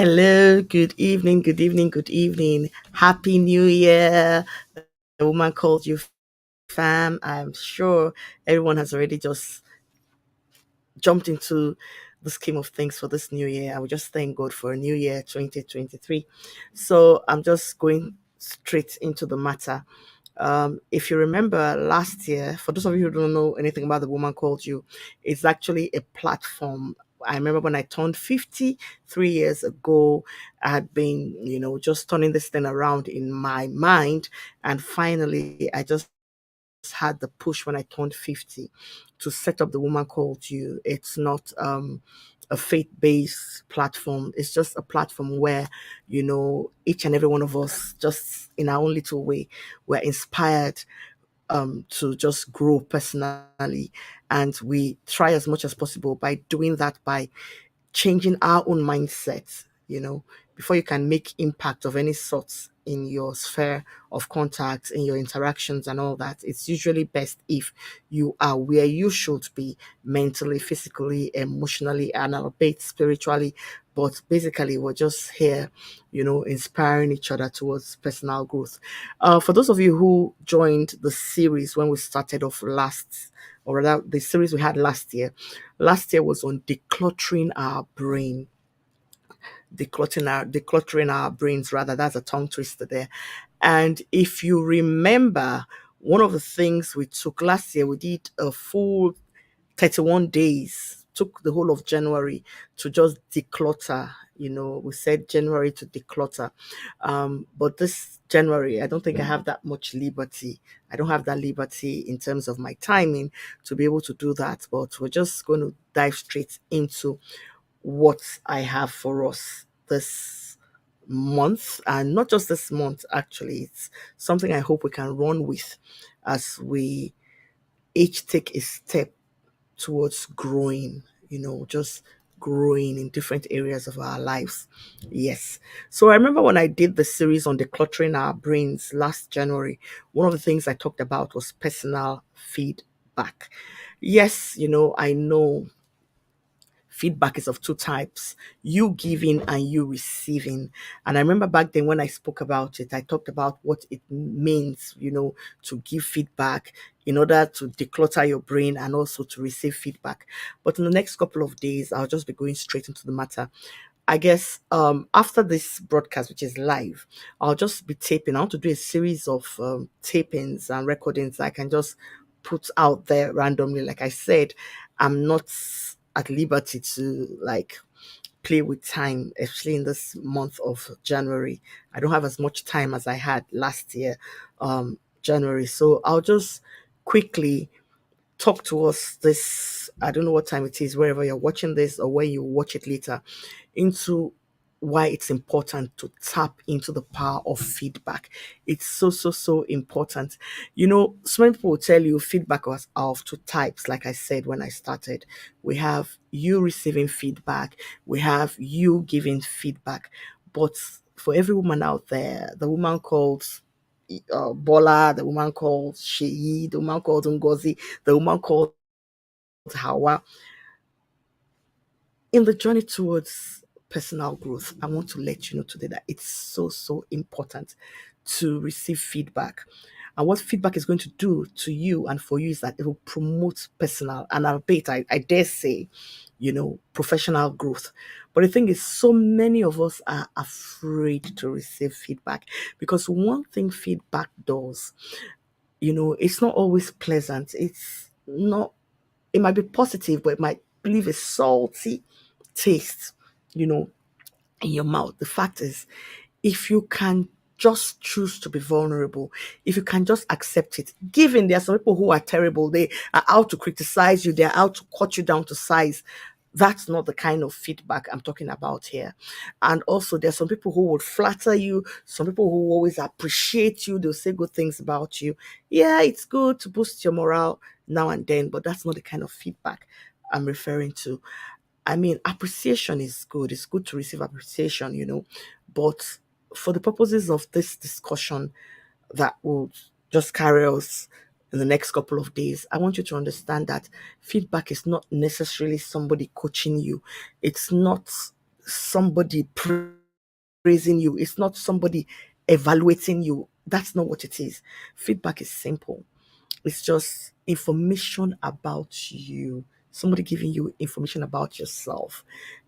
Hello, good evening, good evening, good evening. Happy New Year. The woman called you fam. I'm sure everyone has already just jumped into the scheme of things for this new year. I would just thank God for a new year 2023. So I'm just going straight into the matter. If you remember last year, for those of you who don't know anything about the woman called you, it's actually a platform. I remember when I turned 50 3 years ago, I had been, just turning this thing around in my mind. And finally, I just had the push when I turned 50 to set up the woman called you. It's not a faith-based platform. It's just a platform where, each and every one of us, just in our own little way, we're inspired to just grow personally. And we try as much as possible by doing that, by changing our own mindset, before you can make impact of any sort in your sphere of contact, in your interactions and all that. It's usually best if you are where you should be mentally, physically, emotionally, and albeit spiritually. But basically, we're just here, inspiring each other towards personal growth. For those of you who joined the series when we started off or rather, the series we had last year was on decluttering our brain, decluttering our brains rather. That's a tongue twister there. And if you remember, one of the things we took last year, we did a full 31 days, took the whole of January to just declutter. We said January to declutter. But this January, I don't think I have that much liberty. I don't have that liberty in terms of my timing to be able to do that. But we're just going to dive straight into what I have for us this month, and not just this month, actually. It's something I hope we can run with as we each take a step towards growing, just growing in different areas of our lives. Yes. So I remember when I did the series on decluttering our brains last January, one of the things I talked about was personal feedback. Yes, I know feedback is of two types: you giving and you receiving. And I remember back then when I spoke about it, I talked about what it means, to give feedback in order to declutter your brain and also to receive feedback. But in the next couple of days, I'll just be going straight into the matter. I guess after this broadcast, which is live, I'll just be taping. I want to do a series of tapings and recordings I can just put out there randomly. Like I said, I'm not at liberty to play with time, especially in this month of January. I don't have as much time as I had last year, January. So I'll just quickly talk to us this, I don't know what time it is, wherever you're watching this or where you watch it later, into why it's important to tap into the power of feedback. It's so, so, so important. So many people will tell you feedback was of two types. Like I said when I started, we have you receiving feedback, we have you giving feedback. But for every woman out there, the woman called Bola, the woman called Sheyi, the woman called Ngozi, the woman called Hawa, in the journey towards personal growth, I want to let you know today that it's so, so important to receive feedback. And what feedback is going to do to you and for you is that it will promote personal and albeit, I dare say, professional growth. But the thing is, so many of us are afraid to receive feedback because one thing feedback does, it's not always pleasant. It's not, it might be positive, but it might leave a salty taste, you know, in your mouth. The fact is, if you can just choose to be vulnerable, if you can just accept it, given there are some people who are terrible, they are out to criticize you, they're out to cut you down to size. That's not the kind of feedback I'm talking about here. And also, there's some people who would flatter you, some people who always appreciate you, they'll say good things about you. Yeah, it's good to boost your morale now and then, but that's not the kind of feedback I'm referring to. I mean, appreciation is good. It's good to receive appreciation, but for the purposes of this discussion that will just carry us in the next couple of days, I want you to understand that feedback is not necessarily somebody coaching you. It's not somebody praising you. It's not somebody evaluating you. That's not what it is. Feedback is simple. It's just information about you. Somebody giving you information about yourself,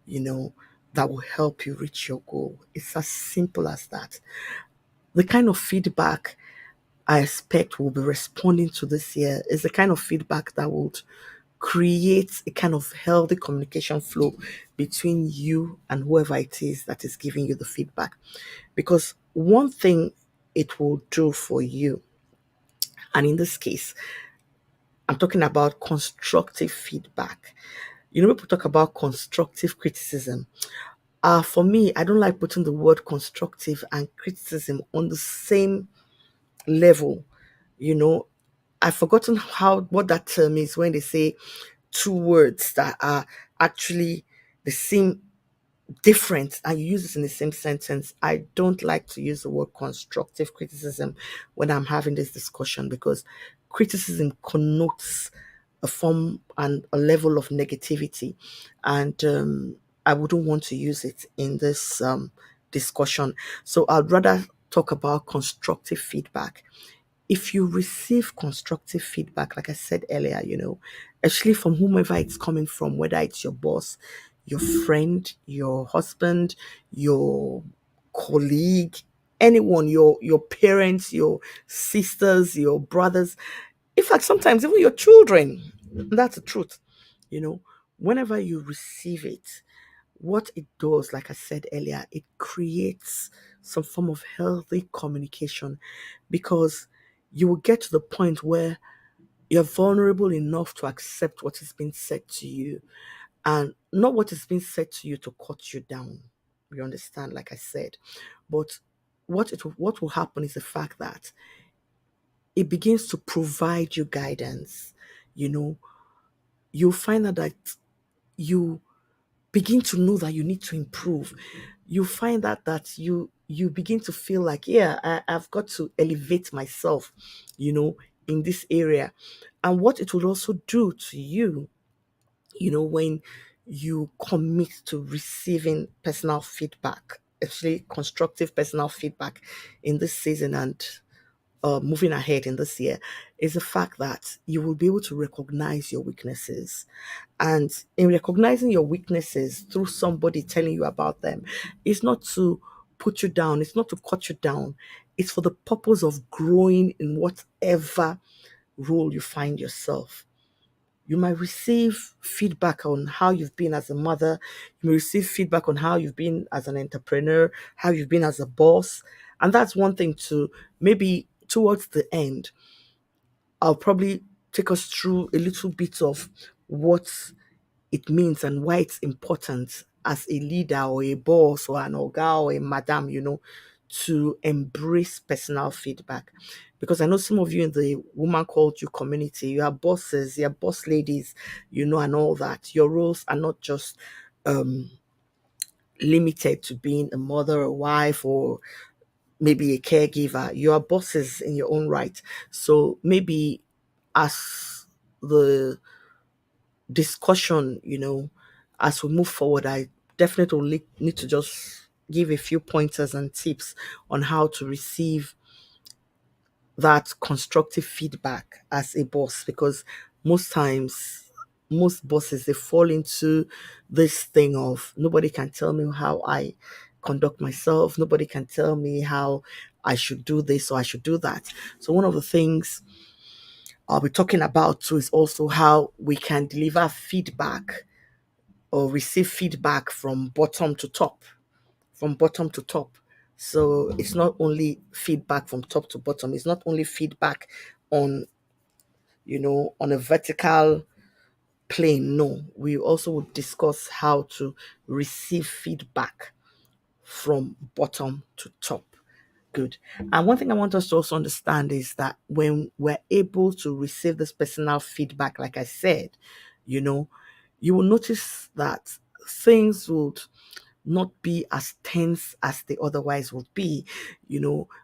you know, that will help you reach your goal. It's as simple as that. The kind of feedback I expect will be responding to this year is the kind of feedback that would create a kind of healthy communication flow between you and whoever it is that is giving you the feedback. Because one thing it will do for you, and in this case, I'm talking about constructive feedback. You know, people talk about constructive criticism. For me, I don't like putting the word constructive and criticism on the same level. You know, I've forgotten how what that term is when they say two words that are actually the same different and you use it in the same sentence. I don't like to use the word constructive criticism when I'm having this discussion because criticism connotes a form and a level of negativity, and I wouldn't want to use it in this discussion. So I'd rather talk about constructive feedback. If you receive constructive feedback, like I said earlier, actually from whomever it's coming from, whether it's your boss, your friend, your husband, your colleague, anyone, your parents, your sisters, your brothers, in fact, sometimes even your children. That's the truth. You know, whenever you receive it, what it does, like I said earlier, it creates some form of healthy communication because you will get to the point where you're vulnerable enough to accept what is being said to you and not what is being said to you to cut you down. You understand, like I said. But what will happen is the fact that it begins to provide you guidance. You know, you'll find out that you begin to know that you need to improve. You find that you begin to feel like, yeah, I've got to elevate myself, in this area. And what it will also do to you, when you commit to receiving personal feedback, actually constructive personal feedback in this season and moving ahead in this year, is the fact that you will be able to recognize your weaknesses. And in recognizing your weaknesses through somebody telling you about them, it's not to put you down, it's not to cut you down, it's for the purpose of growing in whatever role you find yourself. You might receive feedback on how you've been as a mother. You may receive feedback on how you've been as an entrepreneur, how you've been as a boss. And that's one thing to maybe towards the end, I'll probably take us through a little bit of what it means and why it's important as a leader or a boss or an oga or a madam, to embrace personal feedback. Because I know some of you in the woman called you community, you are bosses, you're boss ladies, and all that. Your roles are not just um, limited to being a mother, a wife, or maybe a caregiver. You are bosses in your own right. So maybe as the discussion, as we move forward, I definitely need to just give a few pointers and tips on how to receive that constructive feedback as a boss, because most times most bosses, they fall into this thing of nobody can tell me how I conduct myself, nobody can tell me how I should do this or I should do that. So one of the things I'll be talking about too is also how we can deliver feedback or receive feedback from bottom to top, from bottom to top. So it's not only feedback from top to bottom, it's not only feedback on, on a vertical plane. No, we also would discuss how to receive feedback from bottom to top. Good. And one thing I want us to also understand is that when we're able to receive this personal feedback, like I said, you know, you will notice that things would not be as tense as they otherwise would be,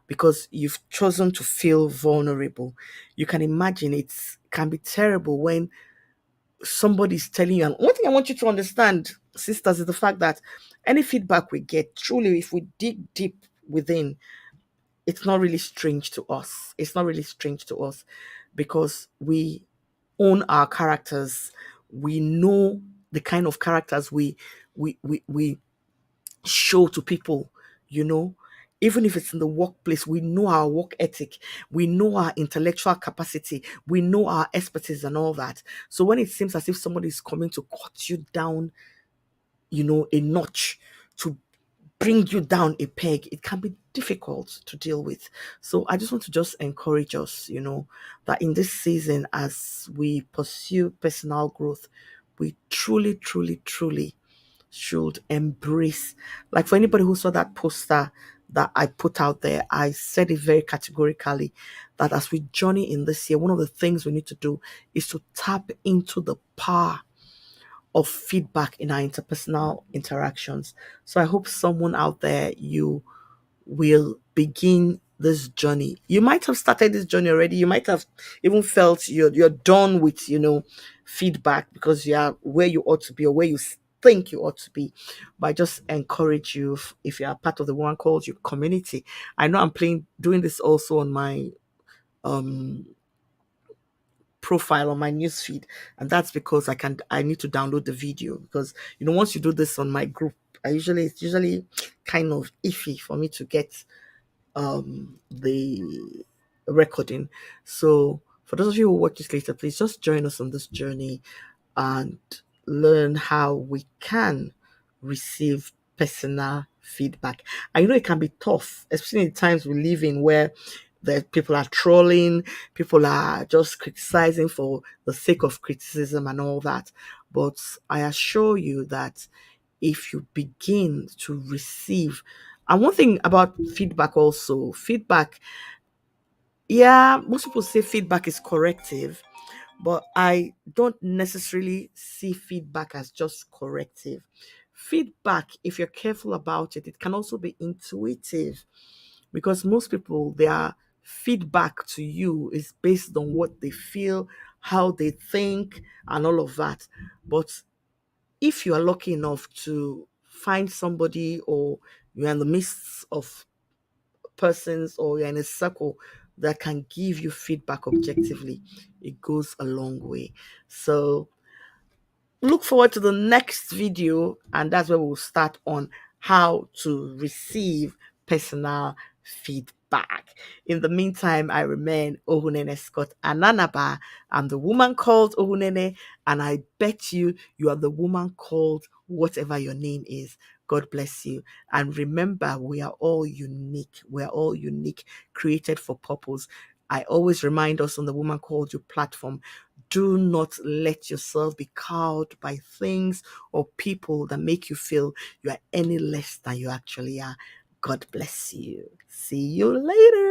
because you've chosen to feel vulnerable. You can imagine it can be terrible when somebody's telling you, and one thing I want you to understand sisters, is the fact that any feedback we get, truly, if we dig deep within, it's not really strange to us. It's not really strange to us because we own our characters. We know the kind of characters we show to people, you know. Even if it's in the workplace, we know our work ethic, we know our intellectual capacity, we know our expertise and all that. So when it seems as if somebody is coming to cut you down, a notch, to bring you down a peg, it can be difficult to deal with. So I just want to just encourage us, that in this season, as we pursue personal growth, we truly, truly, truly should embrace. Like, for anybody who saw that poster that I put out there, I said it very categorically that as we journey in this year, one of the things we need to do is to tap into the power of feedback in our interpersonal interactions. So I hope someone out there, you will begin this journey. You might have started this journey already. You might have even felt you're done with, feedback because you are where you ought to be or where you think you ought to be. But I just encourage you, if you are part of the one called your community. I know I'm doing this also on my um profile on my newsfeed, and that's because I need to download the video, because once you do this on my group, it's usually kind of iffy for me to get the recording. So for those of you who watch this later, please just join us on this journey and learn how we can receive personal feedback. I know it can be tough, especially in the times we live in, where the people are trolling, people are just criticizing for the sake of criticism and all that. But I assure you that if you begin to receive, and one thing about feedback also, feedback, yeah, most people say feedback is corrective, but I don't necessarily see feedback as just corrective. Feedback, if you're careful about it, it can also be intuitive, because most people, their feedback to you is based on what they feel, how they think, and all of that. But if you are lucky enough to find somebody, or you're in the midst of persons, or you're in a circle that can give you feedback objectively, it goes a long way. So look forward to the next video, and that's where we'll start on how to receive personal feedback. In the meantime, I remain Ohunene Scott-Ananaba. I'm the woman called Ohunene, and I bet you are the woman called whatever your name is. God bless you. And remember, we are all unique. We are all unique, created for purpose. I always remind us on the Woman Called You platform, do not let yourself be cowed by things or people that make you feel you are any less than you actually are. God bless you. See you later.